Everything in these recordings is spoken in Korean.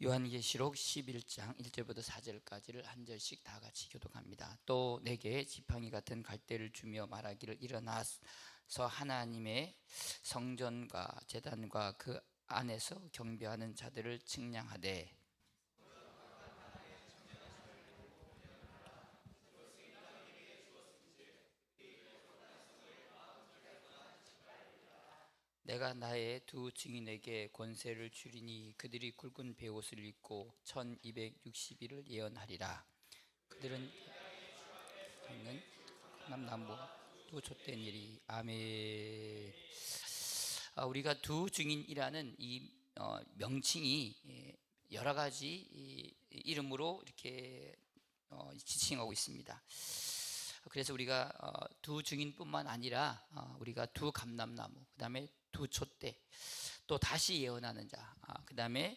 요한계시록 11장 1절부터 4절까지를 한 절씩 다 같이 교독합니다. 또 내게 지팡이 같은 갈대를 주며 말하기를 일어나서 하나님의 성전과 제단과 그 안에서 경배하는 자들을 측량하되 내가 나의 두 증인에게 권세를 주리니 그들이 굵은 베옷을 입고 1260일을 예언하리라. 그들은 있는 남남부 두 촛된 일이 아멘. 우리가 두 증인이라는 이 명칭이 여러 가지 이름으로 이렇게 지칭하고 있습니다. 그래서 우리가 두 증인뿐만 아니라 우리가 두 감람나무, 그 다음에 두 촛대, 또 다시 예언하는 자, 그 다음에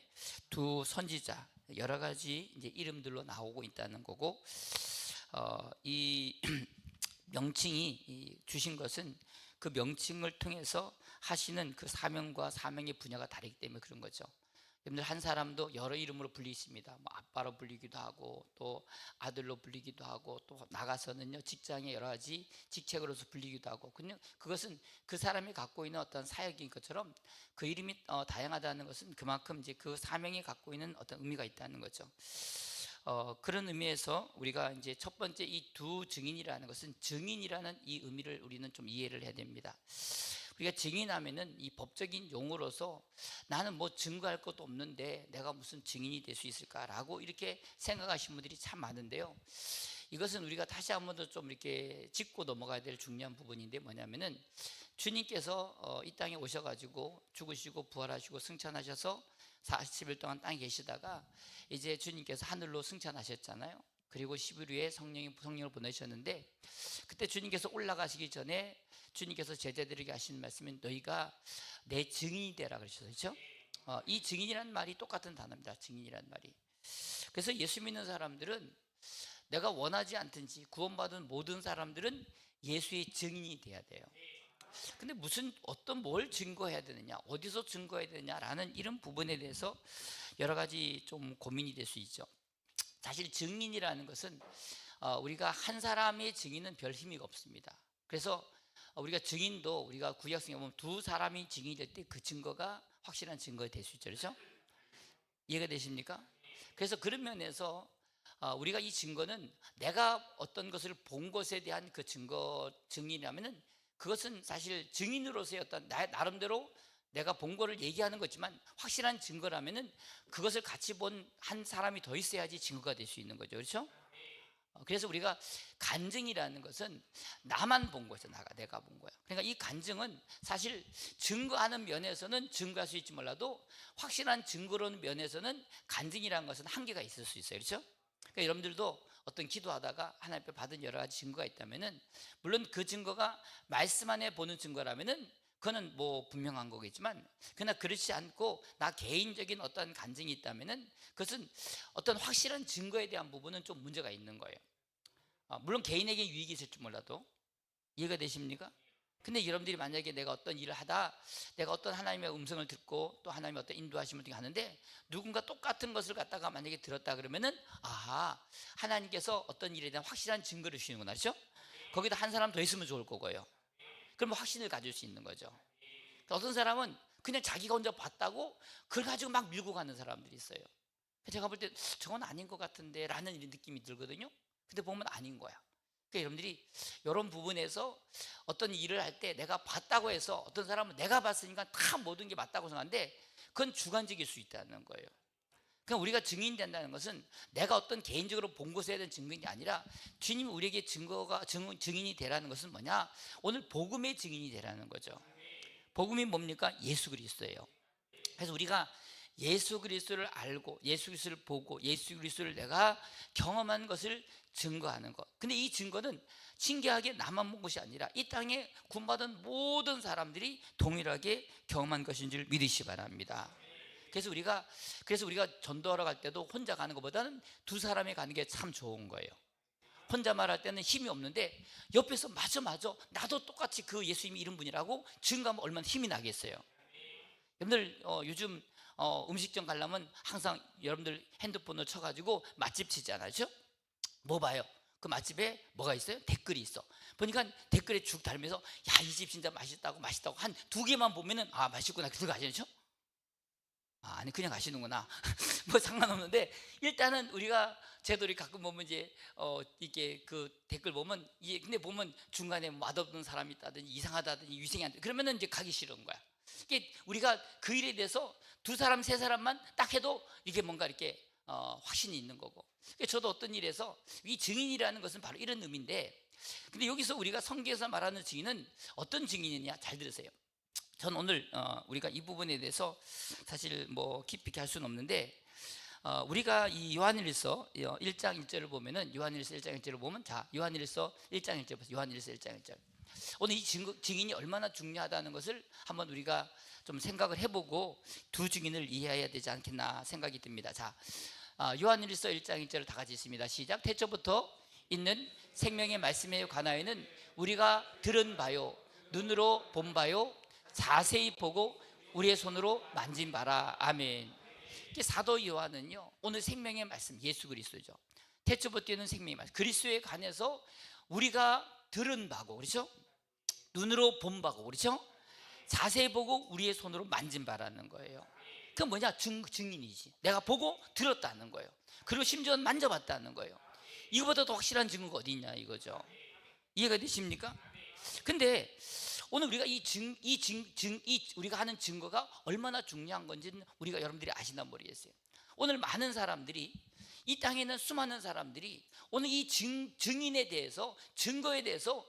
두 선지자, 여러 가지 이제 이름들로 나오고 있다는 거고, 이 명칭이 주신 것은 그 명칭을 통해서 하시는 그 사명과 사명의 분야가 다르기 때문에 그런 거죠. 여러분들 한 사람도 여러 이름으로 불리십니다. 뭐 아빠로 불리기도 하고 또 아들로 불리기도 하고 또 나가서는요 직장에 여러 가지 직책으로서 불리기도 하고 그냥 그것은 그 사람이 갖고 있는 어떤 사역인 것처럼 그 이름이 다양하다는 것은 그만큼 이제 그 사명이 갖고 있는 어떤 의미가 있다는 거죠. 그런 의미에서 우리가 이제 첫 번째 이 두 증인이라는 것은 증인이라는 이 의미를 우리는 좀 이해를 해야 됩니다. 우리가 증인하면은 이 법적인 용어로서 나는 뭐 증거할 것도 없는데 내가 무슨 증인이 될 수 있을까라고 이렇게 생각하시는 분들이 참 많은데요. 이것은 우리가 다시 한 번 더 좀 이렇게 짚고 넘어가야 될 중요한 부분인데 뭐냐면은 주님께서 이 땅에 오셔가지고 죽으시고 부활하시고 승천하셔서 40일 동안 땅에 계시다가 이제 주님께서 하늘로 승천하셨잖아요. 그리고 10일 후에 성령을 보내셨는데 그때 주님께서 올라가시기 전에 주님께서 제자들에게 하시는 말씀은 너희가 내 증인이 되라 그러셨어요. 그렇죠? 이 증인이라는 말이 똑같은 단어입니다. 증인이라는 말이. 그래서 예수 믿는 사람들은 내가 원하지 않든지 구원받은 모든 사람들은 예수의 증인이 돼야 돼요. 근데 뭘 증거해야 되느냐, 어디서 증거해야 되느냐라는 이런 부분에 대해서 여러 가지 좀 고민이 될 수 있죠. 사실 증인이라는 것은 우리가 한 사람의 증인은 별 힘이 없습니다. 그래서 우리가 증인도 우리가 구약성에 보면 두 사람이 증인이 될 때 그 증거가 확실한 증거가 될 수 있죠. 그렇죠? 이해가 되십니까? 그래서 그런 면에서 우리가 이 증거는 내가 어떤 것을 본 것에 대한 그 증인이라면은 그것은 사실 증인으로서의 어떤 나름대로 내가 본 거를 얘기하는 거지만 확실한 증거라면은 그것을 같이 본 한 사람이 더 있어야지 증거가 될 수 있는 거죠. 그렇죠? 그래서 우리가 간증이라는 것은 나만 본 거죠. 내가 본 거야. 그러니까 이 간증은 사실 증거하는 면에서는 증거할 수 있지 몰라도 확실한 증거로는 면에서는 간증이라는 것은 한계가 있을 수 있어요. 그렇죠? 그러니까 여러분들도 어떤 기도하다가 하나님 앞에 받은 여러 가지 증거가 있다면은 물론 그 증거가 말씀 안에 보는 증거라면은 그거는 뭐 분명한 거겠지만 그러나 그렇지 않고 나 개인적인 어떤 간증이 있다면은 그것은 어떤 확실한 증거에 대한 부분은 좀 문제가 있는 거예요. 물론 개인에게 유익이 있을 줄 몰라도. 이해가 되십니까? 근데 여러분들이 만약에 내가 어떤 일을 하다 내가 어떤 하나님의 음성을 듣고 또 하나님의 어떤 인도하심을 하는데 누군가 똑같은 것을 갖다가 만약에 들었다 그러면은 하나님께서 어떤 일에 대한 확실한 증거를 주시는구나. 그렇죠? 거기다 한 사람 더 있으면 좋을 거고요. 그럼 확신을 가질 수 있는 거죠. 어떤 사람은 그냥 자기가 혼자 봤다고 그걸 가지고 막 밀고 가는 사람들이 있어요. 제가 볼 때 저건 아닌 것 같은데 라는 느낌이 들거든요. 근데 보면 아닌 거야. 그러니까 여러분들이 이런 부분에서 어떤 일을 할 때 내가 봤다고 해서 어떤 사람은 내가 봤으니까 다 모든 게 맞다고 생각하는데 그건 주관적일 수 있다는 거예요. 그러니까 우리가 증인이 된다는 것은 내가 어떤 개인적으로 본 것에 대한 증거이 아니라 주님이 우리에게 증인이 되라는 것은 뭐냐? 오늘 복음의 증인이 되라는 거죠. 복음이 뭡니까? 예수 그리스도예요. 그래서 우리가 예수 그리스도를 알고 예수 그리스도를 보고 예수 그리스도를 내가 경험한 것을 증거하는 것. 근데 이 증거는 신기하게 나만 본 것이 아니라 이 땅에 구원받은 모든 사람들이 동일하게 경험한 것인 줄 믿으시기 바랍니다. 그래서 우리가 전도하러 갈 때도 혼자 가는 것보다는 두 사람이 가는 게 참 좋은 거예요. 혼자 말할 때는 힘이 없는데 옆에서 맞아 나도 똑같이 그 예수님이 이런 분이라고 증거하면 얼마나 힘이 나겠어요. 여러분들 요즘 음식점 가려면 항상 여러분들 핸드폰을 쳐가지고 맛집 치잖아요. 그렇죠? 뭐 봐요? 그 맛집에 뭐가 있어요? 댓글이 있어. 보니까 댓글에 쭉 달면서 야, 이 집 진짜 맛있다고 한 두 개만 보면은 아, 맛있구나 들어가시죠? 아, 아니 그냥 가시는구나. 뭐 상관없는데 일단은 우리가 제도리 가끔 보면 이제 이게 그 댓글 보면 이게 근데 보면 중간에 맛없는 사람이 있다든지 이상하다든지 위생이 안 돼. 그러면은 이제 가기 싫은 거야. 이게 우리가 그 일에 대해서 두 사람 세 사람만 딱 해도 이게 뭔가 이렇게 확신이 있는 거고. 저도 어떤 일에서 이 증인이라는 것은 바로 이런 의미인데, 근데 여기서 우리가 성경에서 말하는 증인은 어떤 증인이냐 잘 들으세요. 전 오늘 우리가 이 부분에 대해서 사실 뭐 깊이 할 수는 없는데 우리가 이 요한일서 1장 1절을 보면은 요한일서 1장 1절을 보면 자 요한일서 1장 1절 보세요. 요한일서 1장 1절. 오늘 이 증인이 얼마나 중요하다는 것을 한번 우리가 좀 생각을 해보고 두 증인을 이해해야 되지 않겠나 생각이 듭니다. 자 요한일서 1장 1절을 다 같이 있습니다. 시작. 태초부터 있는 생명의 말씀에 관하여는 우리가 들은 바요 눈으로 본 바요 자세히 보고 우리의 손으로 만진 바라. 아멘. 사도 요한은요 오늘 생명의 말씀 예수 그리스도죠. 태초부터 있는 생명의 말씀 그리스도에 관해서 우리가 들은 바고 그렇죠? 눈으로 본 바고 그렇죠? 자세히 보고 우리의 손으로 만진 바라는 거예요. 그 뭐냐? 증인이지. 내가 보고 들었다는 거예요. 그리고 심지어 만져봤다는 거예요. 이거보다 더 확실한 증거가 어디 있냐 이거죠. 이해가 되십니까? 근데 오늘 우리가 우리가 하는 증거가 얼마나 중요한 건지는 우리가 여러분들이 아시나 모르겠어요. 오늘 많은 사람들이 이 땅에 있는 수많은 사람들이 오늘 이 증인에 대해서 증거에 대해서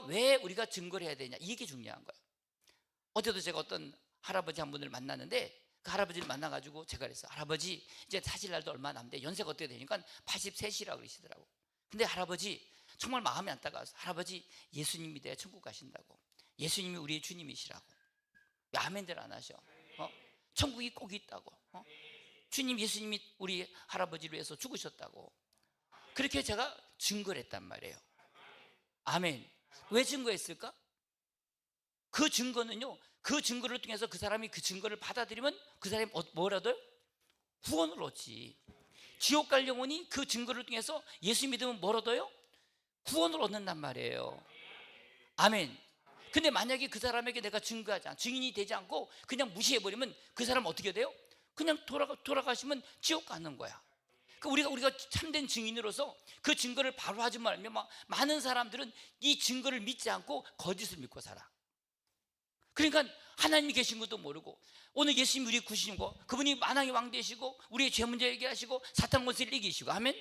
왜 우리가 증거를 해야 되냐 이게 중요한 거예요. 어제도 제가 어떤 할아버지 한 분을 만났는데 그 할아버지를 만나가지고 제가 그랬어요. 할아버지 이제 사실 날도 얼마 남는데 연세가 어떻게 되니까 83이라고 그러시더라고. 근데 할아버지 정말 마음이 안 따가워서 할아버지 예수님 믿어야 천국 가신다고. 예수님이 우리의 주님이시라고. 왜 아멘들 안 하셔? 천국이 꼭 있다고. 주님 예수님이 우리 할아버지를 위해서 죽으셨다고. 그렇게 제가 증거를 했단 말이에요. 아멘. 왜 증거했을까? 그 증거는요 그 증거를 통해서 그 사람이 그 증거를 받아들이면 그 사람이 뭐라도 구원을 얻지. 지옥 갈 영혼이 그 증거를 통해서 예수 믿으면 뭘 얻어요? 구원을 얻는단 말이에요. 아멘. 근데 만약에 그 사람에게 내가 증인이 되지 않고 그냥 무시해버리면 그 사람은 어떻게 돼요? 그냥 돌아가시면 지옥 가는 거야. 그러니까 우리가 참된 증인으로서 그 증거를 바로 하지 말면 많은 사람들은 이 증거를 믿지 않고 거짓을 믿고 살아. 그러니까 하나님이 계신 것도 모르고 오늘 예수님이 우리 구시고 그분이 만왕의 왕 되시고 우리의 죄 문제 해결하시고 사탄 권세를 이기시고 아멘.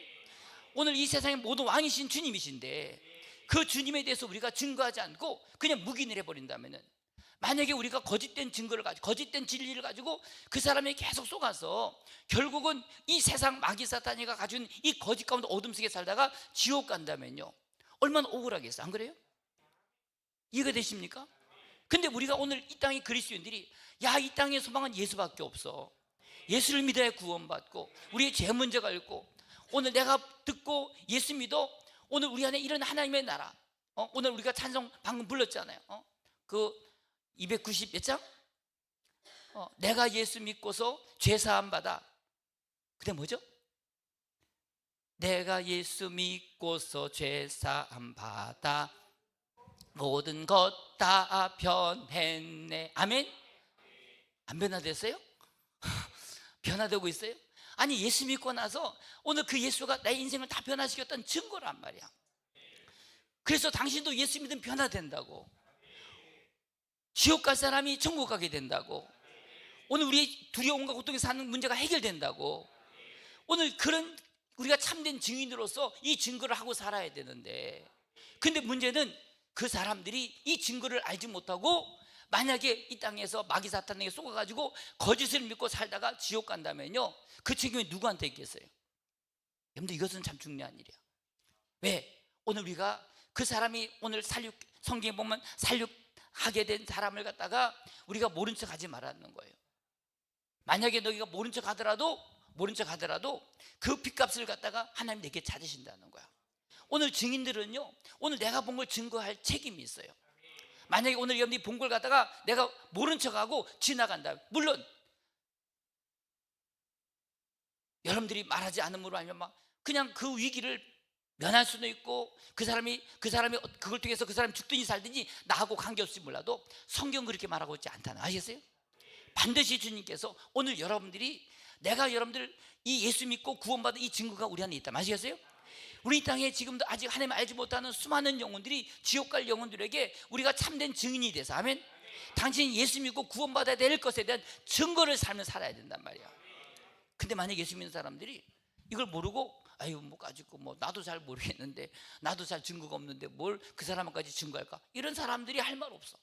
오늘 이 세상의 모든 왕이신 주님이신데 그 주님에 대해서 우리가 증거하지 않고 그냥 묵인을 해버린다면은 만약에 우리가 거짓된 증거를 가지고 거짓된 진리를 가지고 그 사람에 계속 속아서 결국은 이 세상 마귀 사탄이가 가진 이 거짓 가운데 어둠 속에 살다가 지옥 간다면요 얼마나 억울하겠어요. 안 그래요? 이해가 되십니까? 근데 우리가 오늘 이 땅의 그리스도인들이 이 땅의 소망은 예수밖에 없어. 예수를 믿어야 구원받고 우리의 죄 문제가 있고 오늘 내가 듣고 예수 믿어 오늘 우리 안에 이런 하나님의 나라 오늘 우리가 찬송 방금 불렀잖아요. 그 290 몇 장? 내가 예수 믿고서 죄 사함 받아. 그게 뭐죠? 내가 예수 믿고서 죄 사함 받아 모든 것 다 변했네. 아멘? 안 변화됐어요? 변화되고 있어요? 아니 예수 믿고 나서 오늘 그 예수가 내 인생을 다 변화시켰던 증거란 말이야. 그래서 당신도 예수 믿으면 변화된다고. 지옥 갈 사람이 천국 가게 된다고. 오늘 우리의 두려움과 고통에 사는 문제가 해결된다고. 오늘 그런 우리가 참된 증인으로서 이 증거를 하고 살아야 되는데 근데 문제는 그 사람들이 이 증거를 알지 못하고 만약에 이 땅에서 마귀 사탄에게 속아가지고 거짓을 믿고 살다가 지옥 간다면요 그 책임이 누구한테 있겠어요? 여러분들 이것은 참 중요한 일이야. 왜? 오늘 우리가 그 사람이 오늘 성경에 보면 살육하게 된 사람을 갖다가 우리가 모른 척 하지 말라는 거예요. 만약에 너희가 모른 척 하더라도 그 빚값을 갖다가 하나님 내게 찾으신다는 거야. 오늘 증인들은요 오늘 내가 본 걸 증거할 책임이 있어요. 만약에 오늘 여러분이 본 걸 갖다가 내가 모른 척하고 지나간다. 물론 여러분들이 말하지 않음으로 아니면 막 그냥 그 위기를 면할 수도 있고 그 사람이 그걸 통해서 그 사람이 죽든지 살든지 나하고 관계없이 몰라도 성경 그렇게 말하고 있지 않다는 아시겠어요? 반드시 주님께서 오늘 여러분들이 내가 여러분들 이 예수 믿고 구원받은 이 증거가 우리 안에 있다 아시겠어요? 우리 땅에 지금도 아직 하나님 알지 못하는 수많은 영혼들이 지옥 갈 영혼들에게 우리가 참된 증인이 돼서 아멘. 당신이 예수 믿고 구원받아야 될 것에 대한 증거를 삶을 살아야 된단 말이야. 근데 만약 예수 믿는 사람들이 이걸 모르고 아유 뭐 가지고 뭐 나도 잘 모르겠는데 나도 잘 증거가 없는데 뭘 그 사람까지 증거할까? 이런 사람들이 할 말 없어.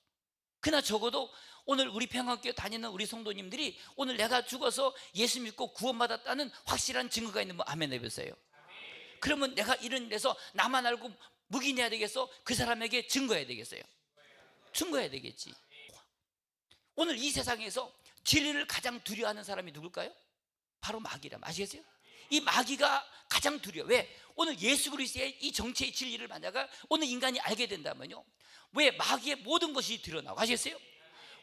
그러나 적어도 오늘 우리 평화교회 다니는 우리 성도님들이 오늘 내가 죽어서 예수 믿고 구원받았다는 확실한 증거가 있는 분 아멘 해보세요. 그러면 내가 이런 데서 나만 알고 묵인해야 되겠어? 그 사람에게 증거해야 되겠어요? 증거해야 되겠지. 오늘 이 세상에서 진리를 가장 두려워하는 사람이 누굴까요? 바로 마귀라. 아시겠어요? 이 마귀가 가장 두려워. 왜? 오늘 예수 그리스도의 이 정체의 진리를 만나가 오늘 인간이 알게 된다면요, 왜? 마귀의 모든 것이 드러나고. 아시겠어요?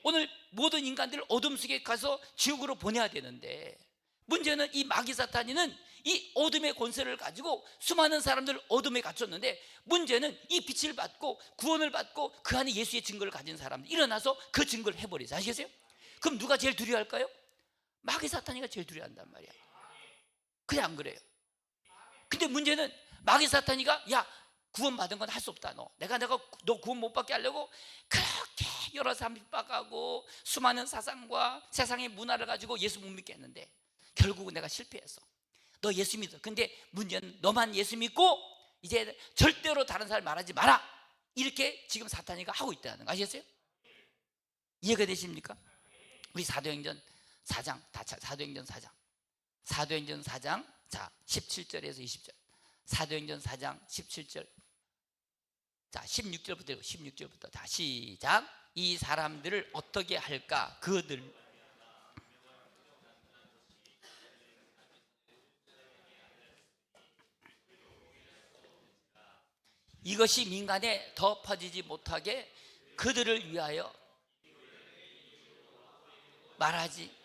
오늘 모든 인간들을 어둠 속에 가서 지옥으로 보내야 되는데 문제는 이 마귀 사탄이는 이 어둠의 권세를 가지고 수많은 사람들을 어둠에 갇혔는데 문제는 이 빛을 받고 구원을 받고 그 안에 예수의 증거를 가진 사람들 일어나서 그 증거를 해버리죠. 아시겠어요? 그럼 누가 제일 두려워할까요? 마귀 사탄이가 제일 두려워한단 말이야. 그래 안 그래요? 근데 문제는 마귀 사탄이가 야 구원받은 건 할 수 없다. 내가 너 구원 못 받게 하려고 그렇게 여러 사람 핍박하고 수많은 사상과 세상의 문화를 가지고 예수 못 믿게 했는데 결국은 내가 실패했어. 너 예수 믿어. 근데 문제는 너만 예수 믿고 이제 절대로 다른 사람 말하지 마라. 이렇게 지금 사탄이가 하고 있다는 거 아시겠어요? 이해가 되십니까? 우리 사도행전 4장, 사도행전 4장, 사도행전 4장, 자 17절에서 20절, 사도행전 4장 17절, 자 16절부터 다 시작. 이 사람들을 어떻게 할까? 그들 이것이 민간에 더 퍼지지 못하게 그들을 위하여 말하지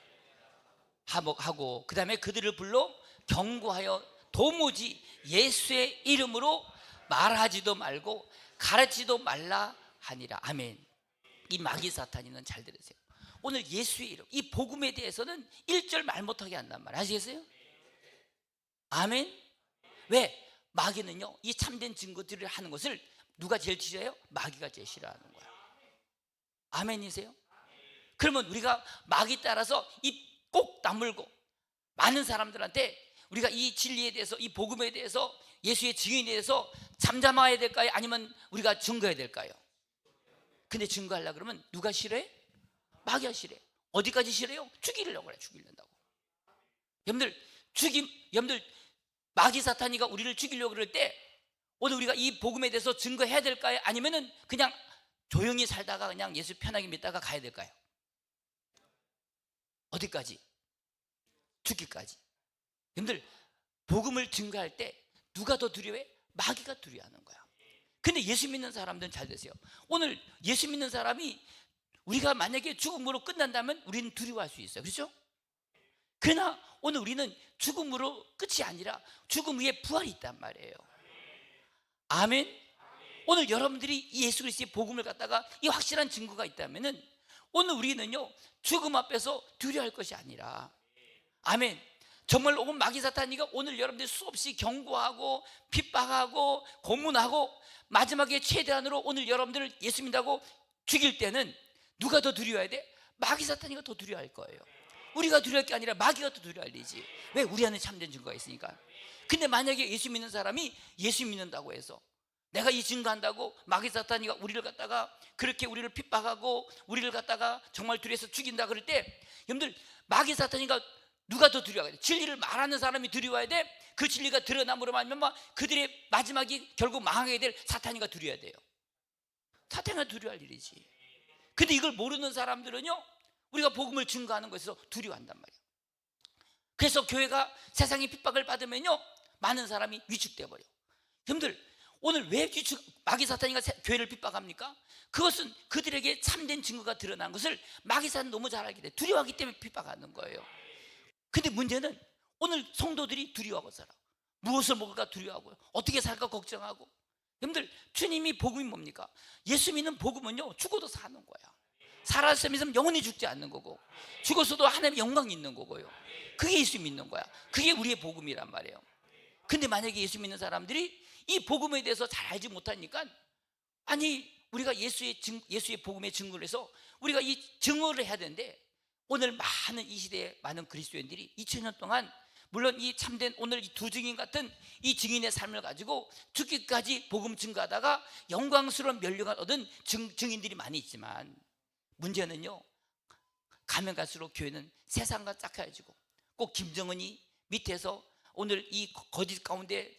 하고 그 다음에 그들을 불러 경고하여 도무지 예수의 이름으로 말하지도 말고 가르치지도 말라 하니라. 아멘. 이 마귀 사탄이는 잘 들으세요. 오늘 예수의 이름, 이 복음에 대해서는 1절 말 못하게 한단 말이에요. 아시겠어요? 아멘. 왜? 마귀는요 이 참된 증거들을 하는 것을 누가 제일 싫어해요? 마귀가 제일 싫어하는 거야. 아멘이세요? 그러면 우리가 마귀 따라서 입 꼭 다물고 많은 사람들한테 우리가 이 진리에 대해서 이 복음에 대해서 예수의 증인에 대해서 잠잠해야 될까요? 아니면 우리가 증거해야 될까요? 근데 증거하려고 그러면 누가 싫어해? 마귀가 싫어해. 어디까지 싫어해요? 죽이려고 그래. 죽이려고. 여러분들 마귀 사탄이가 우리를 죽이려고 그럴 때 오늘 우리가 이 복음에 대해서 증거해야 될까요? 아니면은 그냥 조용히 살다가 그냥 예수 편하게 믿다가 가야 될까요? 어디까지? 죽기까지. 여러분들 복음을 증거할 때 누가 더 두려워해? 마귀가 두려워하는 거야. 근데 예수 믿는 사람들은 잘 되세요. 오늘 예수 믿는 사람이 우리가 만약에 죽음으로 끝난다면 우리는 두려워할 수 있어요. 그렇죠? 그러나 오늘 우리는 죽음으로 끝이 아니라 죽음 위에 부활이 있단 말이에요. 아멘. 오늘 여러분들이 이 예수 그리스도의 복음을 갖다가 이 확실한 증거가 있다면은 오늘 우리는요 죽음 앞에서 두려워할 것이 아니라 아멘. 정말 오늘 마귀 사탄이가 오늘 여러분들 수없이 경고하고 핍박하고 고문하고 마지막에 최대한으로 오늘 여러분들을 예수 믿다고 죽일 때는 누가 더 두려워해야 돼? 마귀 사탄이가 더 두려워할 거예요. 우리가 두려울 게 아니라 마귀가 더 두려워할 일이지. 왜? 우리 안에 참된 증거가 있으니까. 근데 만약에 예수 믿는 사람이 예수 믿는다고 해서 내가 이 증거한다고 마귀 사탄이가 우리를 갖다가 그렇게 우리를 핍박하고 우리를 갖다가 정말 두려워서 죽인다 그럴 때 여러분들 마귀 사탄이가 누가 더 두려워해야 돼? 진리를 말하는 사람이 두려워야 돼? 그 진리가 드러남으로 말미암아 그들의 마지막이 결국 망하게 될 사탄이가 두려워야 돼요. 사탄이가 두려워할 일이지. 근데 이걸 모르는 사람들은요 우리가 복음을 증거하는 것에서 두려워한단 말이에요. 그래서 교회가 세상의 핍박을 받으면요 많은 사람이 위축돼 버려. 여러분들 오늘 왜 마귀 사탄이가 교회를 핍박합니까? 그것은 그들에게 참된 증거가 드러난 것을 마귀 사탄은 너무 잘 알기 때문에 두려워하기 때문에 핍박하는 거예요. 근데 문제는 오늘 성도들이 두려워하고 살아. 무엇을 먹을까 두려워하고요. 어떻게 살까 걱정하고. 여러분들, 주님이 복음이 뭡니까? 예수 믿는 복음은요, 죽어도 사는 거야. 살았으면 영원히 죽지 않는 거고, 죽었어도 하나님의 영광이 있는 거고요. 그게 예수 믿는 거야. 그게 우리의 복음이란 말이에요. 근데 만약에 예수 믿는 사람들이 이 복음에 대해서 잘 알지 못하니까, 아니 우리가 예수의 복음의 증거를 해서 우리가 이 증거를 해야 되는데, 오늘 많은 이 시대에 많은 그리스도인들이 2000년 동안 물론 이 참된 오늘 이 두 증인 같은 이 증인의 삶을 가지고 죽기까지 복음 증거하다가 영광스러운 멸류관 얻은 증인들이 많이 있지만, 문제는요, 가면 갈수록 교회는 세상과 짝해지고, 꼭 김정은이 밑에서 오늘 이 거짓 가운데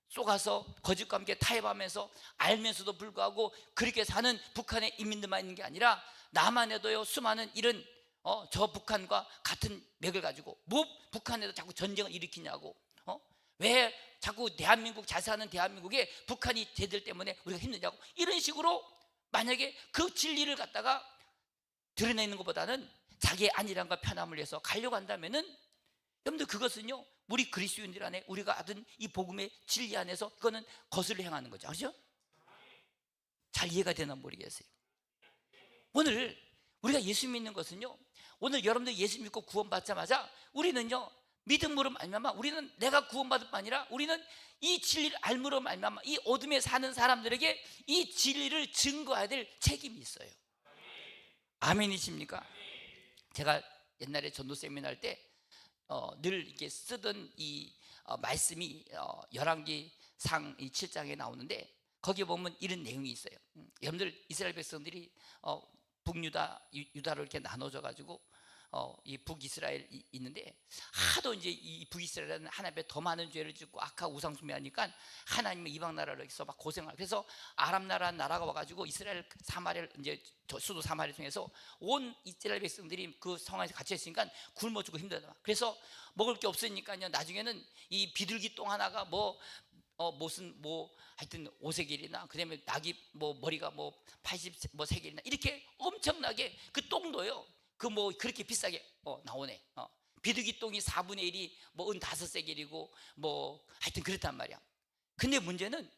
쏘가서 거짓과 함께 타협하면서 알면서도 불구하고 그렇게 사는 북한의 인민들만 있는 게 아니라 남한에도요, 수많은 이런 저 북한과 같은 맥을 가지고 뭐 북한에도 자꾸 전쟁을 일으키냐고, 왜 자꾸 대한민국, 잘 사는 대한민국에 북한이 쟤들 때문에 우리가 힘드냐고, 이런 식으로 만약에 그 진리를 갖다가 드러내는 것보다는 자기의 안일함과 편함을 위해서 가려고 한다면은, 여러분들 그것은요, 우리 그리스도인들 안에 우리가 하던 이 복음의 진리 안에서 그거는 거슬러 행하는 거죠. 그렇죠? 잘 이해가 되나 모르겠어요. 오늘 우리가 예수 믿는 것은요, 오늘 여러분들 예수 믿고 구원받자마자 우리는요, 믿음으로 말미암아 우리는 내가 구원받을 뿐 아니라 우리는 이 진리를 알므로 말미암아 이 어둠에 사는 사람들에게 이 진리를 증거해야 될 책임이 있어요. 아멘이십니까? 제가 옛날에 전도 세미나 할 때 늘 이렇게 쓰던 이 말씀이 열왕기상 7장에 나오는데, 거기에 보면 이런 내용이 있어요. 여러분들, 이스라엘 백성들이 북유다, 유다로 이렇게 나눠져 가지고 이 북이스라엘 있는데, 하도 이제 이 북이스라엘은 하나님의 더 많은 죄를 짓고 악하고 우상 숭배하니까 하나님의 이방 나라로서 막 고생을. 그래서 아람 나라가 와가지고 이스라엘 사마리아를 이제 수도 사마리아 통해서 온 이스라엘 백성들이 그 성안에서 갇혀 있으니까 굶어 죽고 힘들다. 그래서 먹을 게 없으니까요, 나중에는 이 비둘기 똥 하나가 무슨 하여튼 5세겔이나, 그다음에 낙이 머리가 80세겔이나 이렇게 엄청나게, 그 똥도요, 그렇게 비싸게 나오네. 비둘기 똥이 4분의 1이 5세겔이고 하여튼 그렇단 말이야. 근데 문제는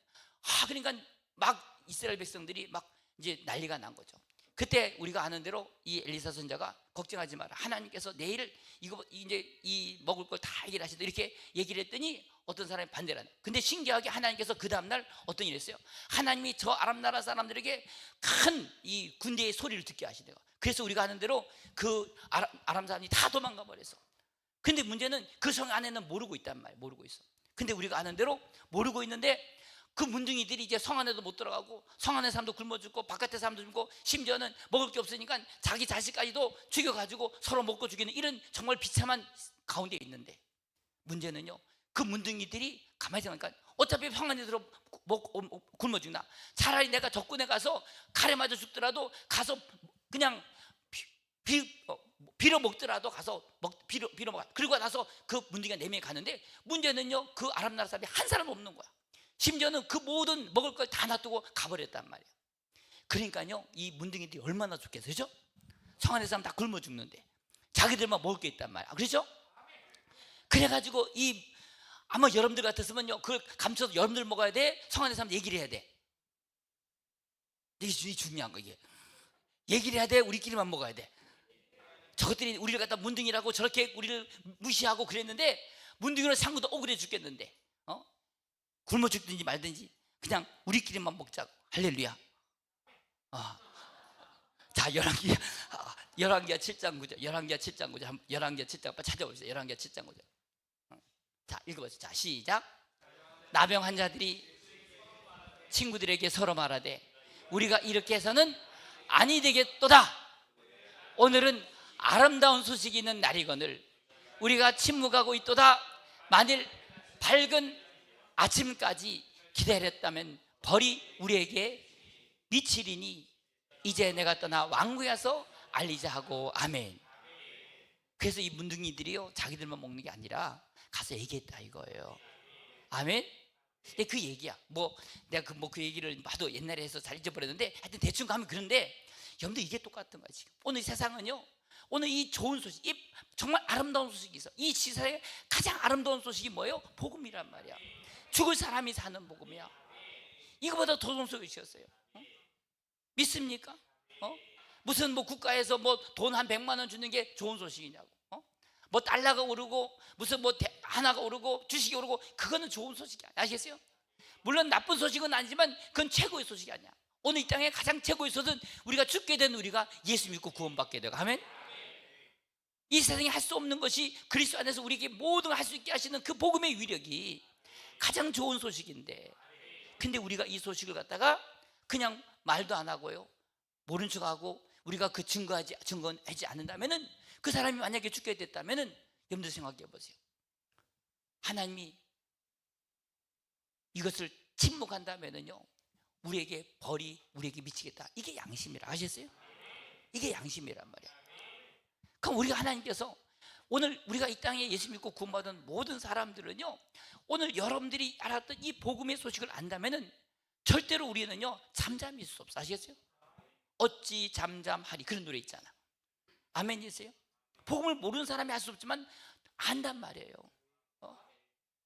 그러니까 막 이스라엘 백성들이 막 이제 난리가 난 거죠. 그때 우리가 아는 대로 이 엘리사 선지자가 걱정하지 마라, 하나님께서 내일 이 먹을 걸 다 해결하시다, 이렇게 얘기를 했더니 어떤 사람이 반대를 하네. 근데 신기하게 하나님께서 그 다음날 어떤 일을 했어요? 하나님이 저 아람 나라 사람들에게 큰 이 군대의 소리를 듣게 하시대요. 그래서 우리가 아는 대로 그 아람 사람이 다 도망가 버렸어. 근데 문제는 그 성 안에는 모르고 있단 말이에요. 모르고 있어. 근데 우리가 아는 대로 모르고 있는데, 그 문둥이들이 이제 성 안에도 못 들어가고, 성 안에 사람도 굶어 죽고 바깥에 사람도 죽고, 심지어는 먹을 게 없으니까 자기 자식까지도 죽여가지고 서로 먹고 죽이는 이런 정말 비참한 가운데 있는데, 문제는요, 그 문둥이들이 가만히 생각하니까 어차피 성 안에 들어 굶어 죽나, 차라리 내가 적군에 가서 칼에 맞아 죽더라도 가서 그냥 빌어 먹더라도 가서 빌어 먹어. 그리고 나서 그 문둥이가 4명이 가는데, 문제는요, 그 아람 나라 사람이 한 사람 없는 거야. 심지어는 그 모든 먹을 걸 다 놔두고 가버렸단 말이에요. 그러니까요, 이 문둥이들이 얼마나 좋겠어요, 그죠? 성 안에 사람 다 굶어 죽는데 자기들만 먹을 게 있단 말이야. 그렇죠? 그래가지고 아마 여러분들 같았으면요, 그걸 감춰서 여러분들 먹어야 돼, 성 안에 사람 얘기를 해야 돼. 이게 중요한 거. 이게 얘기를 해야 돼, 우리끼리만 먹어야 돼. 저것들이 우리를 갖다 문둥이라고 저렇게 우리를 무시하고 그랬는데, 문둥이로 상구도 억울해 죽겠는데 굶어 죽든지 말든지 그냥 우리끼리만 먹자고. 할렐루야. 자, 열왕기하 7장 9절, 열왕기하 7장 9절, 열왕기하 7장 한번 찾아보세요. 열왕기하 7장 9절. 자, 읽어보세요. 자, 시작. 나병 환자들이 친구들에게 서로 말하되, 우리가 이렇게 해서는 아니 되겠도다. 오늘은 아름다운 소식이 있는 날이거늘 우리가 침묵하고 있도다. 만일 밝은 아침까지 기다렸다면 벌이 우리에게 미치리니 이제 내가 떠나 왕궁에 가서 알리자 하고. 아멘. 그래서 이 문둥이들이요, 자기들만 먹는 게 아니라 가서 얘기했다 이거예요. 아멘. 근데 그 얘기야. 내가 그 얘기를 봐도 옛날에 해서 잘 잊어버렸는데, 하여튼 대충 가면 그런데, 여러분들 이게 똑같은 거야. 지금 오늘 세상은요, 오늘 이 좋은 소식, 이 정말 아름다운 소식이 있어. 이 세상에 가장 아름다운 소식이 뭐예요? 복음이란 말이야. 죽을 사람이 사는 복음이야. 이거보다 더 좋은 소식이었어요. 믿습니까? 무슨 뭐 국가에서 뭐 돈 한 100만 원 주는 게 좋은 소식이냐고. 뭐 달러가 오르고 무슨 뭐 하나가 오르고 주식이 오르고 그거는 좋은 소식이 아니야. 아시겠어요? 물론 나쁜 소식은 아니지만 그건 최고의 소식이 아니야. 오늘 이 땅에 가장 최고의 소식은 우리가 죽게 된 우리가 예수 믿고 구원받게 되고, 아멘. 이 세상에 할 수 없는 것이 그리스도 안에서 우리에게 모든 걸 할 수 있게 하시는 그 복음의 위력이 가장 좋은 소식인데, 근데 우리가 이 소식을 갖다가 그냥 말도 안 하고요, 모른 척하고 우리가 그 증거하지 않는다면은, 그 사람이 만약에 죽게 됐다면은 여러분들 생각해 보세요. 하나님이 이것을 침묵한다면은요, 우리에게 벌이 우리에게 미치겠다. 이게 양심이라. 아셨어요? 이게 양심이란 말이야. 그럼 우리가 하나님께서 오늘 우리가 이 땅에 예수 믿고 구원받은 모든 사람들은요, 오늘 여러분들이 알았던 이 복음의 소식을 안다면은 절대로 우리는요 잠잠일 수 없어. 아시겠어요? 어찌 잠잠하리, 그런 노래 있잖아. 아멘이세요? 복음을 모르는 사람이 할 수 없지만 안단 말이에요.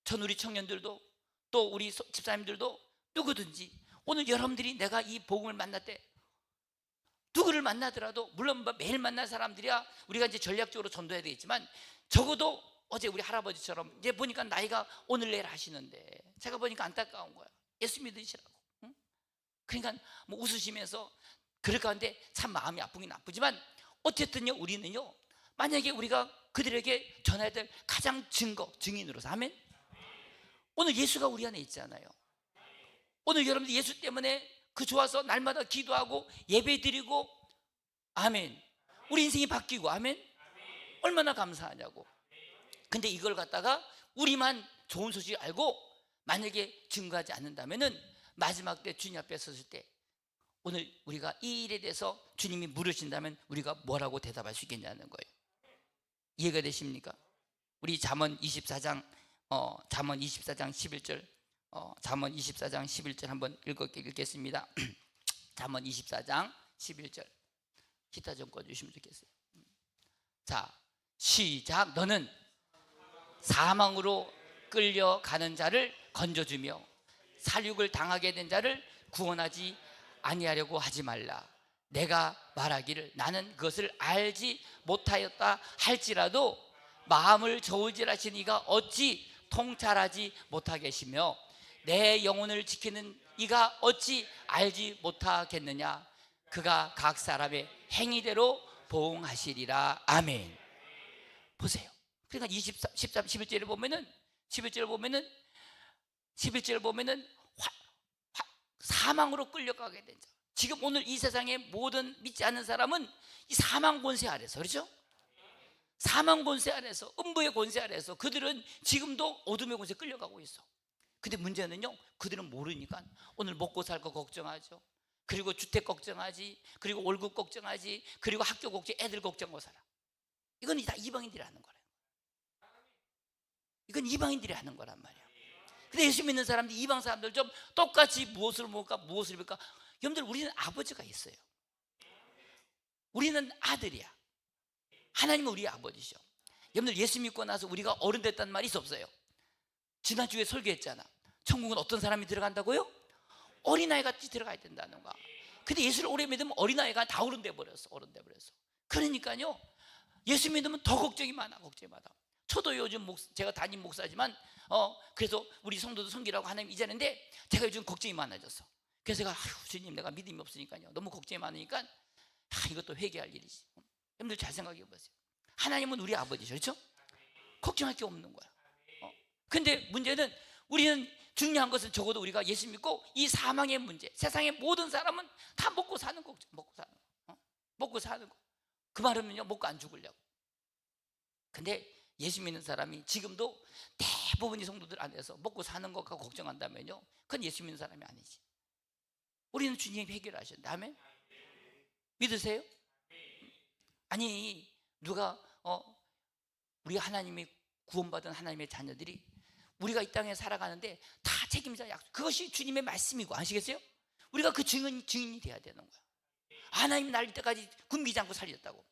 전 우리 청년들도 또 우리 집사님들도 누구든지 오늘 여러분들이 내가 이 복음을 만날 때 누구를 만나더라도, 물론 매일 만날 사람들이야 우리가 이제 전략적으로 전도해야 되겠지만, 적어도 어제 우리 할아버지처럼 이제 보니까 나이가 오늘 내일 하시는데 제가 보니까 안타까운 거야. 예수 믿으시라고. 응? 그러니까 뭐 웃으시면서 그럴 가운데 참 마음이 아프긴 아프지만 어쨌든요, 우리는요 만약에 우리가 그들에게 전해야 될 가장 증인으로서, 아멘. 오늘 예수가 우리 안에 있잖아요. 오늘 여러분들 예수 때문에 그 좋아서 날마다 기도하고 예배드리고, 아멘. 우리 인생이 바뀌고, 아멘. 얼마나 감사하냐고. 근데 이걸 갖다가 우리만 좋은 소식 알고 만약에 증거하지 않는다면은 마지막 때 주님 앞에 섰을 때 오늘 우리가 이 일에 대해서 주님이 물으신다면 우리가 뭐라고 대답할 수 있겠냐는 거예요. 이해가 되십니까? 우리 잠언 24장 11절 잠언 24장 11절 한번 읽겠습니다. 잠언 24장 11절 기타 좀 꺼주시면 좋겠어요. 자, 시작. 너는 사망으로 끌려가는 자를 건져주며 살육을 당하게 된 자를 구원하지 아니하려고 하지 말라. 내가 말하기를 나는 그것을 알지 못하였다 할지라도 마음을 저울질하신 이가 어찌 통찰하지 못하겠으며 내 영혼을 지키는 이가 어찌 알지 못하겠느냐. 그가 각 사람의 행위대로 보응하시리라. 아멘. 보세요. 그러니까 11절을 보면은 사망으로 끌려가게 된 자. 지금 오늘 이 세상의 모든 믿지 않는 사람은 이 사망 권세 아래서, 그렇죠? 사망 권세 아래서, 음부의 권세 아래서 그들은 지금도 어둠의 권세에 끌려가고 있어. 근데 문제는요, 그들은 모르니까 오늘 먹고 살 거 걱정하죠. 그리고 주택 걱정하지, 그리고 월급 걱정하지, 그리고 학교 걱정, 애들 걱정하고 살아. 이건 다 이방인들이 하는 거래요. 이건 이방인들이 하는 거란 말이야. 근데 예수 믿는 사람들, 이방 사람들 좀 똑같이 무엇을 먹을까, 무엇을 입을까? 여러분들, 우리는 아버지가 있어요. 우리는 아들이야. 하나님은 우리의 아버지죠. 여러분들, 예수 믿고 나서 우리가 어른 됐다는 말이 있어, 없어요? 지난주에 설교했잖아. 천국은 어떤 사람이 들어간다고요? 어린아이 같이 들어가야 된다는 거야. 근데 예수를 오래 믿으면 어린아이가 다 어른 돼버렸어. 그러니까요, 예수 믿으면 더 걱정이 많아. 저도 요즘 제가 담임 목사지만 그래서 우리 성도도 섬기라고 하나님 이자는데 제가 요즘 걱정이 많아졌어. 그래서 제가 주님, 내가 믿음이 없으니까요, 너무 걱정이 많으니까 이것도 회개할 일이지. 여러분들 잘 생각해 보세요. 하나님은 우리 아버지죠, 그렇죠? 걱정할 게 없는 거야. 근데 문제는, 우리는 중요한 것은 적어도 우리가 예수 믿고 이 사망의 문제, 세상의 모든 사람은 다 먹고 사는 거, 먹고 사는 거. 그 말은요, 먹고 안 죽으려고. 근데 예수 믿는 사람이 지금도 대부분의 성도들 안에서 먹고 사는 것과 걱정한다면요, 그건 예수 믿는 사람이 아니지. 우리는 주님이 해결하셨는데, 아멘? 믿으세요? 아니, 누가 우리 하나님이 구원받은 하나님의 자녀들이 우리가 이 땅에 살아가는데 다 책임자 약속, 그것이 주님의 말씀이고, 아시겠어요? 우리가 그 증인이 돼야 되는 거야. 하나님 날 이때까지 굶기지 않고 살렸다고.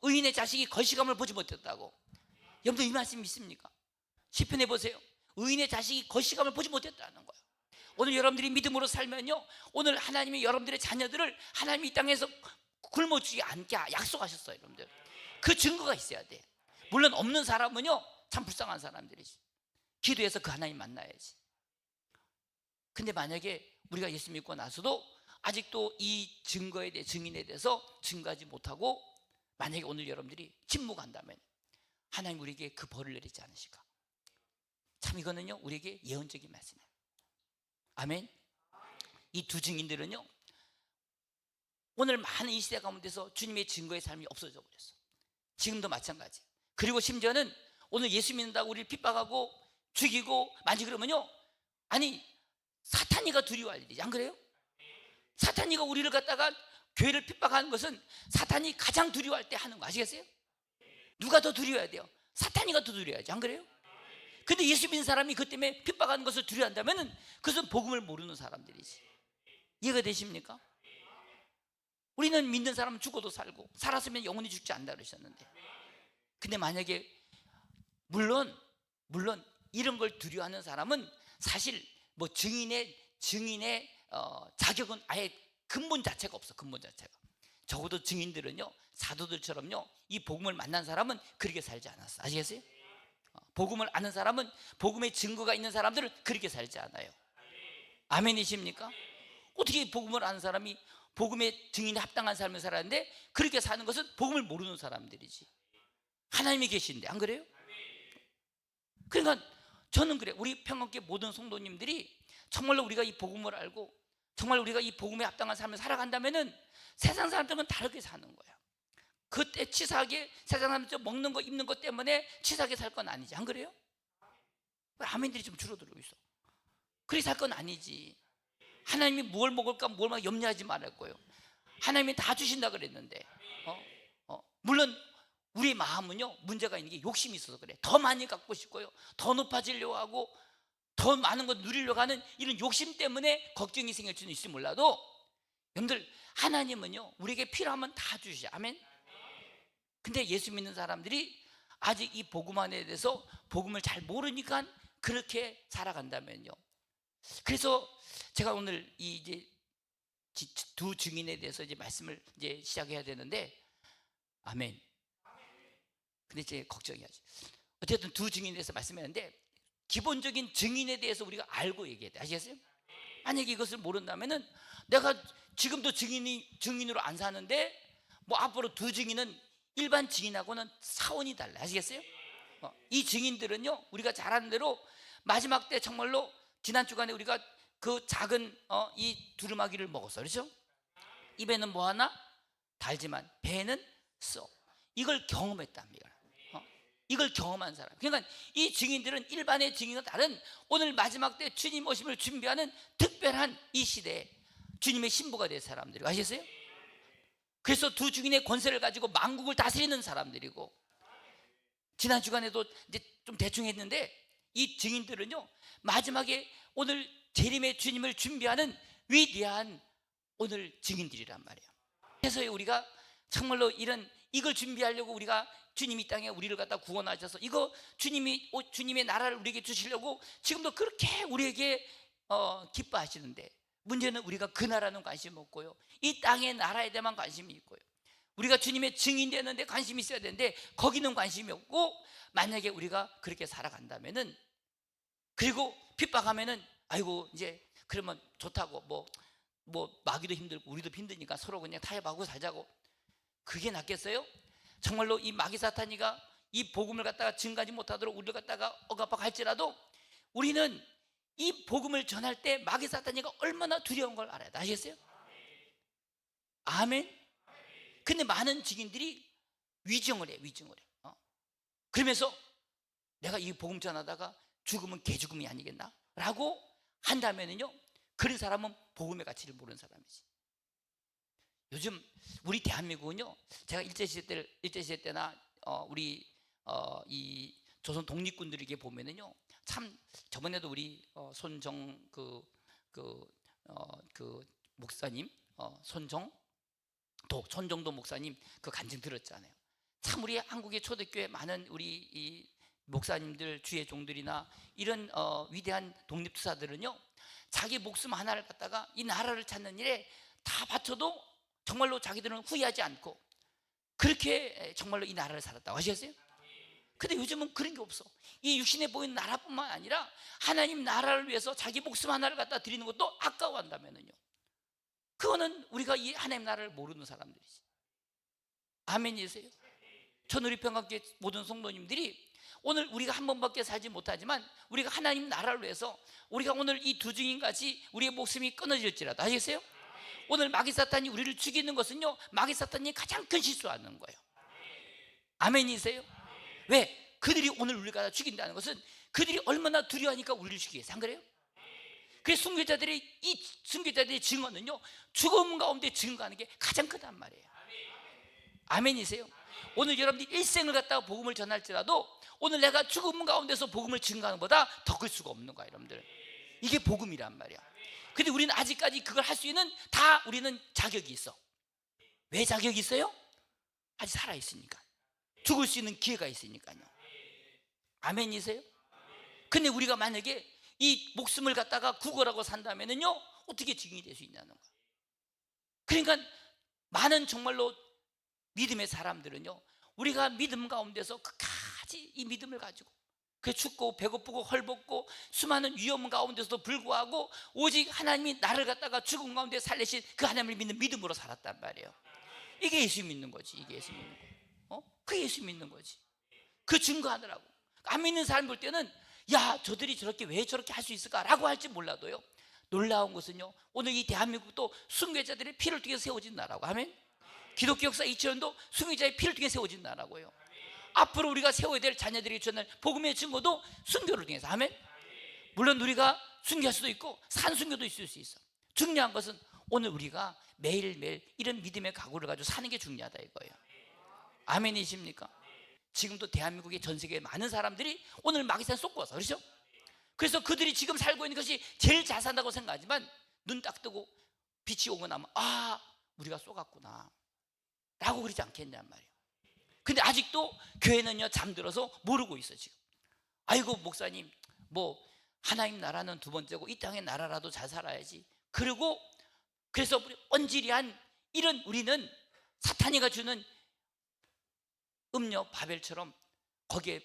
의인의 자식이 거시감을 보지 못했다고. 여러분들 이 말씀 믿습니까? 시편에 보세요. 의인의 자식이 거시감을 보지 못했다는 거예요. 오늘 여러분들이 믿음으로 살면요, 오늘 하나님이 여러분들의 자녀들을 하나님이 이 땅에서 굶어주지 않게 약속하셨어요. 여러분들 그 증거가 있어야 돼. 물론 없는 사람은요 참 불쌍한 사람들이지. 기도해서 그 하나님 만나야지. 근데 만약에 우리가 예수 믿고 나서도 아직도 이 증거에 대해, 증인에 대해서 증거하지 못하고 만약에 오늘 여러분들이 침묵한다면 하나님 우리에게 그 벌을 내리지 않으실까? 참 이거는요 우리에게 예언적인 말씀이에요. 아멘. 이 두 증인들은요 오늘 많은 이 시대 가운데서 주님의 증거의 삶이 없어져 버렸어. 지금도 마찬가지. 그리고 심지어는 오늘 예수 믿는다고 우리를 핍박하고 죽이고 만지 그러면요, 아니 사탄이가 두려워할 일이지, 안 그래요? 사탄이가 우리를 갖다가 교회를 핍박하는 것은 사탄이 가장 두려워할 때 하는 거 아시겠어요? 누가 더 두려워해야 돼요? 사탄이가 더 두려워야지, 안 그래요? 근데 예수 믿는 사람이 그 때문에 핍박하는 것을 두려워한다면 그것은 복음을 모르는 사람들이지. 이해가 되십니까? 우리는 믿는 사람은 죽어도 살고 살았으면 영원히 죽지 않는다 그러셨는데, 근데 만약에 물론 이런 걸 두려워하는 사람은 사실 뭐 증인의 자격은 아예 근본 자체가 없어. 근본 자체가. 적어도 증인들은요 사도들처럼요 이 복음을 만난 사람은 그렇게 살지 않았어. 아시겠어요? 복음을 아는 사람은, 복음의 증거가 있는 사람들은 그렇게 살지 않아요. 아멘이십니까? 어떻게 복음을 아는 사람이 복음의 증인에 합당한 삶을 살았는데 그렇게 사는 것은 복음을 모르는 사람들이지. 하나님이 계신데, 안 그래요? 그러니까 저는 그래. 우리 평안교회 모든 성도님들이 정말로 우리가 이 복음을 알고 정말 우리가 이 복음에 합당한 삶을 살아간다면은 세상 사람들은 다르게 사는 거야. 그때 치사하게 세상 사람들 먹는 거 입는 것 때문에 치사하게 살 건 아니지, 안 그래요? 아멘들이 좀 줄어들고 있어. 그렇게 살 건 아니지. 하나님이 뭘 먹을까 뭘 염려하지 말할 거예요. 하나님이 다 주신다 그랬는데 물론 우리 마음은요 문제가 있는 게 욕심이 있어서 그래. 더 많이 갖고 싶고요, 더 높아지려고 하고 더 많은 것 누리려고 하는 이런 욕심 때문에 걱정이 생길 수는 있을지 몰라도, 여러분들 하나님은요 우리에게 필요하면 다 주시죠. 아멘. 근데 예수 믿는 사람들이 아직 이 복음 안에 대해서 복음을 잘 모르니까 그렇게 살아간다면요. 그래서 제가 오늘 이제 두 증인에 대해서 이제 말씀을 이제 시작해야 되는데, 아멘. 근데 이제 걱정이야지. 어쨌든 두 증인에 대해서 말씀했는데 기본적인 증인에 대해서 우리가 알고 얘기해야 돼. 아시겠어요? 만약에 이것을 모른다면은 내가 지금도 증인으로 안 사는데 뭐 앞으로 두 증인은 일반 증인하고는 사원이 달라. 아시겠어요? 이 증인들은요 우리가 잘 아는 대로 마지막 때 정말로 지난 주간에 우리가 그 작은 이 두루마기를 먹었어. 그렇죠? 입에는 뭐 하나? 달지만 배에는 써. 이걸 경험했답니다. 이걸 경험한 사람. 그러니까 이 증인들은 일반의 증인과 다른 오늘 마지막 때 주님 오심을 준비하는 특별한 이 시대에 주님의 신부가 될 사람들이고, 아시겠어요? 그래서 두 증인의 권세를 가지고 만국을 다스리는 사람들이고, 지난 주간에도 이제 좀 대충 했는데 이 증인들은요 마지막에 오늘 재림의 주님을 준비하는 위대한 오늘 증인들이란 말이에요. 그래서 우리가 정말로 이걸 준비하려고 우리가 주님이 이 땅에 우리를 갖다 구원하셔서 이거 주님의 나라를 우리에게 주시려고 지금도 그렇게 우리에게 기뻐하시는데, 문제는 우리가 그 나라는 관심 없고요, 이 땅의 나라에 대한 관심이 있고요, 우리가 주님의 증인 되는 데 관심이 있어야 되는데 거기는 관심이 없고, 만약에 우리가 그렇게 살아간다면은, 그리고 핍박하면은 아이고 이제 그러면 좋다고 뭐 마귀도 힘들고 우리도 힘드니까 서로 그냥 타협하고 살자고, 그게 낫겠어요? 정말로 이 마귀 사탄이가 이 복음을 갖다가 증가하지 못하도록 우리를 갖다가 억압할지라도 우리는 이 복음을 전할 때 마귀 사탄이가 얼마나 두려운 걸 알아야 돼. 아시겠어요? 아멘. 근데 많은 증인들이 위증을 해. 그러면서 내가 이 복음 전하다가 죽으면 개죽음이 아니겠나? 라고 한다면은요, 그런 사람은 복음의 가치를 모르는 사람이지. 요즘 우리 대한민국은요, 제가 일제시대 때나 우리 이 조선 독립군들에게 보면은요, 참 저번에도 우리 손정 목사님, 손정도 목사님 그 간증 들었잖아요. 참 우리 한국의 초대교회 많은 우리 이 목사님들, 주의 종들이나 이런 위대한 독립투사들은요, 자기 목숨 하나를 갖다가 이 나라를 찾는 일에 다 바쳐도 정말로 자기들은 후회하지 않고 그렇게 정말로 이 나라를 살았다고 아시겠어요? 근데 요즘은 그런 게 없어. 이 육신에 보이는 나라뿐만 아니라 하나님 나라를 위해서 자기 목숨 하나를 갖다 드리는 것도 아까워한다면은요, 그거는 우리가 이 하나님 나라를 모르는 사람들이지. 아멘이세요? 전 우리 평강교회 모든 성도님들이 오늘 우리가 한 번밖에 살지 못하지만 우리가 하나님 나라를 위해서 우리가 오늘 이 두 증인같이 우리의 목숨이 끊어질지라도 아시겠어요? 오늘 마귀사탄이 우리를 죽이는 것은요, 마귀사탄이 가장 큰 실수하는 거예요. 아멘이세요? 왜? 그들이 오늘 우리를 갖다 죽인다는 것은 그들이 얼마나 두려워하니까 우리를 죽이게 해서 안 그래요? 그래서 순교자들의 증언은요, 죽음 가운데 증거하는 게 가장 크단 말이에요. 아멘이세요? 오늘 여러분들이 일생을 갖다가 복음을 전할지라도 오늘 내가 죽음 가운데서 복음을 증거하는 것보다 더 클 수가 없는 거야, 여러분들. 이게 복음이란 말이야. 근데 우리는 아직까지 그걸 할 수 있는 우리는 자격이 있어. 왜 자격이 있어요? 아직 살아있으니까. 죽을 수 있는 기회가 있으니까요. 아멘이세요? 근데 우리가 만약에 이 목숨을 갖다가 구걸하고 산다면은요, 어떻게 증인이 될 수 있냐는 거야. 그러니까 많은 정말로 믿음의 사람들은요, 우리가 믿음 가운데서 끝까지 이 믿음을 가지고 그 춥고 배고프고 헐벗고 수많은 위험 가운데서도 불구하고 오직 하나님이 나를 갖다가 죽음 가운데 살리신 그 하나님을 믿는 믿음으로 살았단 말이에요. 이게 예수 믿는 거지. 이게 예수 믿는 거. 그게 예수 믿는 거지. 그 증거하더라고. 안 믿는 사람 볼 때는 야, 저들이 저렇게 왜 저렇게 할 수 있을까라고 할지 몰라도요, 놀라운 것은요, 오늘 이 대한민국도 순교자들의 피를 통해 세워진 나라고. 아멘. 기독교 역사 2000년도 순교자의 피를 통해 세워진 나라고요. 앞으로 우리가 세워야 될 자녀들에게 전할 복음의 증거도 순교를 통해서. 아멘. 물론 우리가 순교할 수도 있고 산순교도 있을 수 있어. 중요한 것은 오늘 우리가 매일매일 이런 믿음의 각오를 가지고 사는 게 중요하다 이거예요. 아멘이십니까? 지금도 대한민국의 전 세계의 많은 사람들이 오늘 마귀사탄 쏟고 와서, 그렇죠? 그래서 그들이 지금 살고 있는 것이 제일 잘 산다고 생각하지만 눈 딱 뜨고 빛이 오고 나면 우리가 쏘갔구나 라고 그러지 않겠냔 말이에요. 근데 아직도 교회는요, 잠들어서 모르고 있어 지금. 아이고 목사님, 뭐 하나님 나라는 두 번째고 이 땅의 나라라도 잘 살아야지. 그래서 언질이한 이런 우리는 사탄이가 주는 음료 바벨처럼 거기에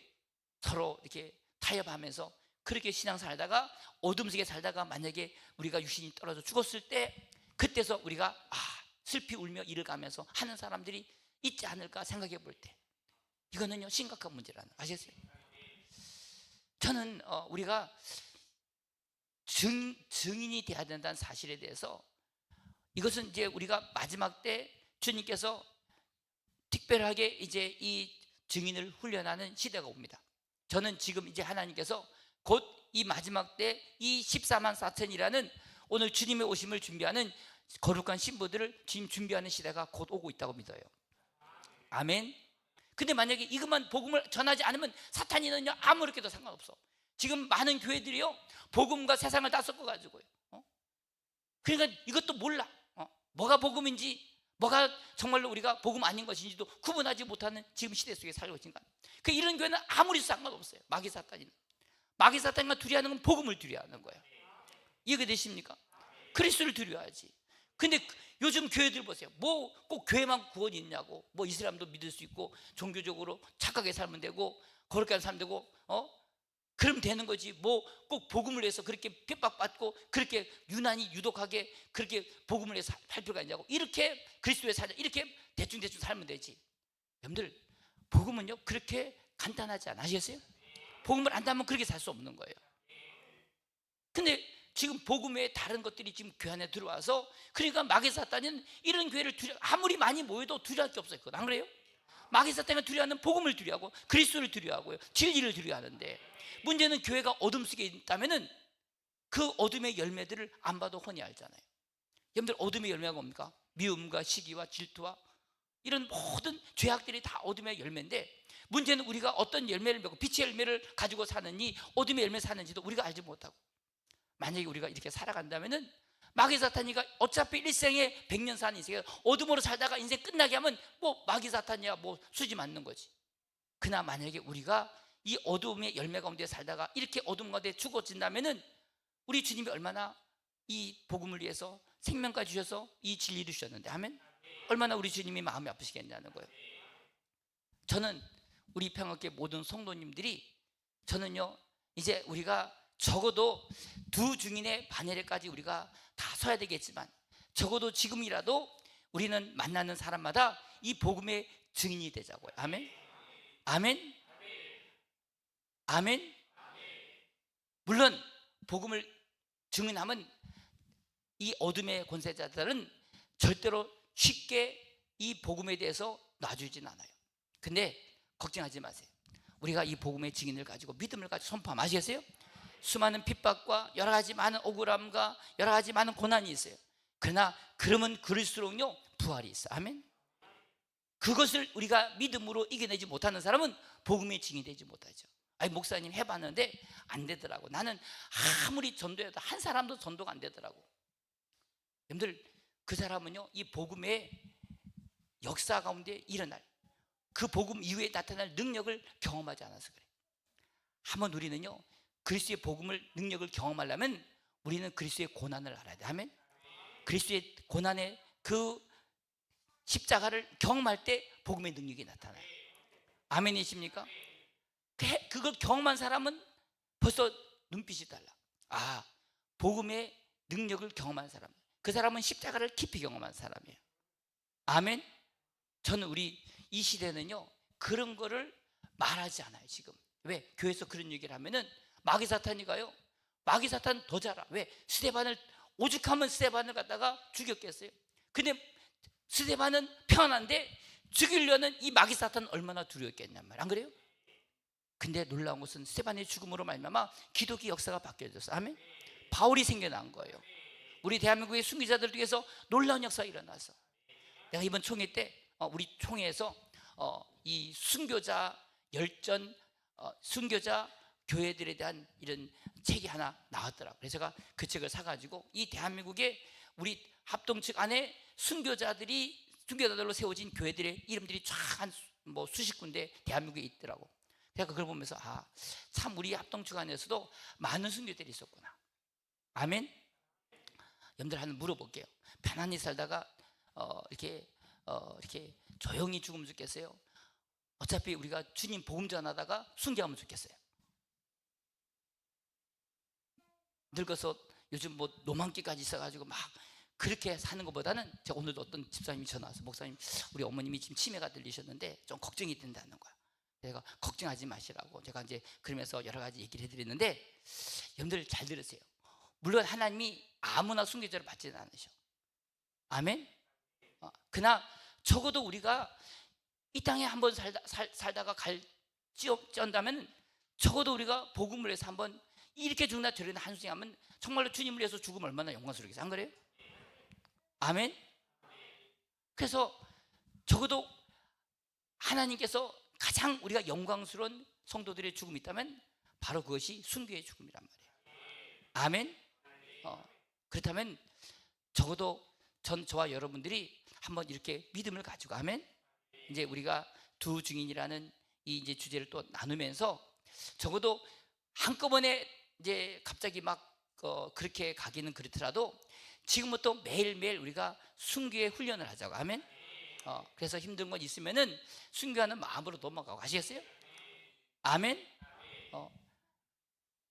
서로 이렇게 타협하면서 그렇게 신앙 살다가 어둠 속에 살다가 만약에 우리가 육신이 떨어져 죽었을 때 그때서 우리가 슬피 울며 이를 가면서 하는 사람들이 있지 않을까 생각해 볼 때, 이거는요 심각한 문제라는 거 아시겠어요? 저는 우리가 증인이 돼야 된다는 사실에 대해서, 이것은 이제 우리가 마지막 때 주님께서 특별하게 이제 이 증인을 훈련하는 시대가 옵니다. 저는 지금 이제 하나님께서 곧 이 마지막 때 이 14만 4천이라는 오늘 주님의 오심을 준비하는 거룩한 신부들을 지금 준비하는 시대가 곧 오고 있다고 믿어요. 아멘. 근데 만약에 이것만 복음을 전하지 않으면 사탄이는요 아무렇게도 상관없어. 지금 많은 교회들이요 복음과 세상을 다 섞어가지고요. 그러니까 이것도 몰라. 뭐가 복음인지 뭐가 정말로 우리가 복음 아닌 것인지도 구분하지 못하는 지금 시대 속에 살고 있으니까 이런 교회는 아무리 상관없어요. 마귀사탄과 두려워하는 건 복음을 두려워하는 거예요. 이해가 되십니까? 그리스도를 두려워하지. 근데 요즘 교회들 보세요. 뭐 꼭 교회만 구원이 있냐고. 뭐 이슬람도 믿을 수 있고 종교적으로 착하게 살면 되고 거룩하게 살면 되고 그럼 되는 거지. 뭐 꼭 복음을 위해서 그렇게 핍박받고 그렇게 유독하게 그렇게 복음을 위해서 할 필요가 있냐고. 이렇게 그리스도에 살자 이렇게 대충 살면 되지. 여러분들 복음은요 그렇게 간단하지 않아. 아시겠어요? 복음을 안다면 그렇게 살 수 없는 거예요. 근데 지금 복음의 다른 것들이 지금 교회 안에 들어와서, 그러니까 마귀사탄은 이런 교회를 아무리 많이 모여도 두려워할 게 없어요. 그건 안 그래요? 마귀사탄이 두려워하는 복음을 두려워하고 그리스도를 두려워하고요, 진리를 두려워하는데, 문제는 교회가 어둠 속에 있다면은 그 어둠의 열매들을 안 봐도 훤히 알잖아요. 여러분들 어둠의 열매가 뭡니까? 미움과 시기와 질투와 이런 모든 죄악들이 다 어둠의 열매인데, 문제는 우리가 어떤 열매를 맺고 빛의 열매를 가지고 사느니 어둠의 열매 사는지도 우리가 알지 못하고, 만약에 우리가 이렇게 살아간다면은 마귀 사탄이가 어차피 일생에 100년 사는 인생에 어둠으로 살다가 인생 끝나게 하면 뭐 마귀 사탄이야 뭐 수지 맞는 거지. 그러나 만약에 우리가 이 어둠의 열매 가운데 살다가 이렇게 어둠 가운데 죽어진다면은 우리 주님이 얼마나 이 복음을 위해서 생명까지 주셔서 이 진리를 주셨는데 하면 얼마나 우리 주님이 마음이 아프시겠냐는 거예요. 저는 우리 평화교회 모든 성도님들이 저는요 이제 우리가 적어도 두 증인의 반열에까지 우리가 다 서야 되겠지만 적어도 지금이라도 우리는 만나는 사람마다 이 복음의 증인이 되자고요. 아멘. 아멘. 아멘. 물론 복음을 증인하면 이 어둠의 권세자들은 절대로 쉽게 이 복음에 대해서 놔주진 않아요. 근데 걱정하지 마세요. 우리가 이 복음의 증인을 가지고 믿음을 가지고 선포하면 아시겠어요? 수많은 핍박과 여러 가지 많은 억울함과 여러 가지 많은 고난이 있어요. 그러나 그러면 그럴수록요 부활이 있어요. 아멘. 그것을 우리가 믿음으로 이겨내지 못하는 사람은 복음의 증인이 되지 못하죠. 아니 목사님 해봤는데 안 되더라고. 나는 아무리 전도해도 한 사람도 전도가 안 되더라고. 여러분들 그 사람은요 이 복음의 역사 가운데 일어날 그 복음 이후에 나타날 능력을 경험하지 않아서 그래요. 한번 우리는요 그리스도의 복음을 능력을 경험하려면 우리는 그리스도의 고난을 알아야 돼. 아멘. 그리스도의 고난의 그 십자가를 경험할 때 복음의 능력이 나타나요. 아멘이십니까? 그걸 경험한 사람은 벌써 눈빛이 달라. 아, 복음의 능력을 경험한 사람, 그 사람은 십자가를 깊이 경험한 사람이에요. 아멘. 저는 우리 이 시대는요 그런 거를 말하지 않아요. 지금 왜 교회에서 그런 얘기를 하면은 마귀 사탄이가요 마귀 사탄 더 잘아. 왜 스데반을 오죽하면 스데반을 갖다가 죽였겠어요. 근데 스데반은 편한데 죽이려는 이 마귀 사탄은 얼마나 두려웠겠냔 말이에요. 안 그래요? 근데 놀라운 것은 스데반의 죽음으로 말미암아 기독교 역사가 바뀌어졌어요. 아멘. 바울이 생겨난 거예요. 우리 대한민국의 순교자들 중에서 놀라운 역사가 일어나서 내가 이번 총회 때 우리 총회에서 이 순교자 열전 순교자 교회들에 대한 이런 책이 하나 나왔더라고요. 그래서 제가 그 책을 사가지고 이 대한민국의 우리 합동 측 안에 순교자들로 세워진 교회들의 이름들이 쫙 한 뭐 수십 군데 대한민국에 있더라고. 제가 그걸 보면서 참 우리 합동 측 안에서도 많은 순교들이 있었구나. 아멘. 여러분들 하나 물어볼게요. 편안히 살다가 이렇게 조용히 죽으면 좋겠어요? 어차피 우리가 주님 복음 전하다가 순교하면 좋겠어요? 늙어서 요즘 뭐 노만기까지 있어가지고 막 그렇게 사는 것보다는 제가 오늘도 어떤 집사님이 전화 와서 목사님 우리 어머님이 지금 치매가 들리셨는데 좀 걱정이 된다는 거야. 제가 걱정하지 마시라고 제가 이제 그러면서 여러 가지 얘기를 해드리는데 여러분들 잘 들으세요. 물론 하나님이 아무나 순교자를 받지는 않으셔. 아멘. 그러나 적어도 우리가 이 땅에 한번 살다가 갈지언다면 적어도 우리가 복음을 위해서 한번 이렇게 죽나 저러나 한숨 하면 정말로 주님을 위해서 죽으면 얼마나 영광스럽겠어요. 안 그래요? 아멘. 그래서 적어도 하나님께서 가장 우리가 영광스러운 성도들의 죽음이 있다면 바로 그것이 순교의 죽음이란 말이에요. 아멘. 그렇다면 적어도 저와 여러분들이 한번 이렇게 믿음을 가지고 아멘. 이제 우리가 두 증인이라는 이 이제 주제를 또 나누면서 적어도 한꺼번에 이제 갑자기 막 그렇게 가기는 그렇더라도 지금부터 매일매일 우리가 순교의 훈련을 하자고. 아멘. 그래서 힘든 건 있으면은 순교하는 마음으로 넘어가고. 아시겠어요? 아멘.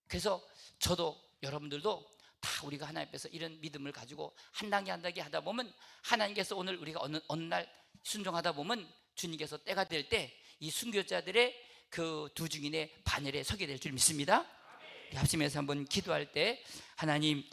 그래서 저도 여러분들도 다 우리가 하나님 앞에서 이런 믿음을 가지고 한 단계 한 단계 하다 보면 하나님께서 오늘 우리가 어느 날 순종하다 보면 주님께서 때가 될 때 이 순교자들의 그 두 증인의 반열에 서게 될 줄 믿습니다. 합심해서 한번 기도할 때 하나님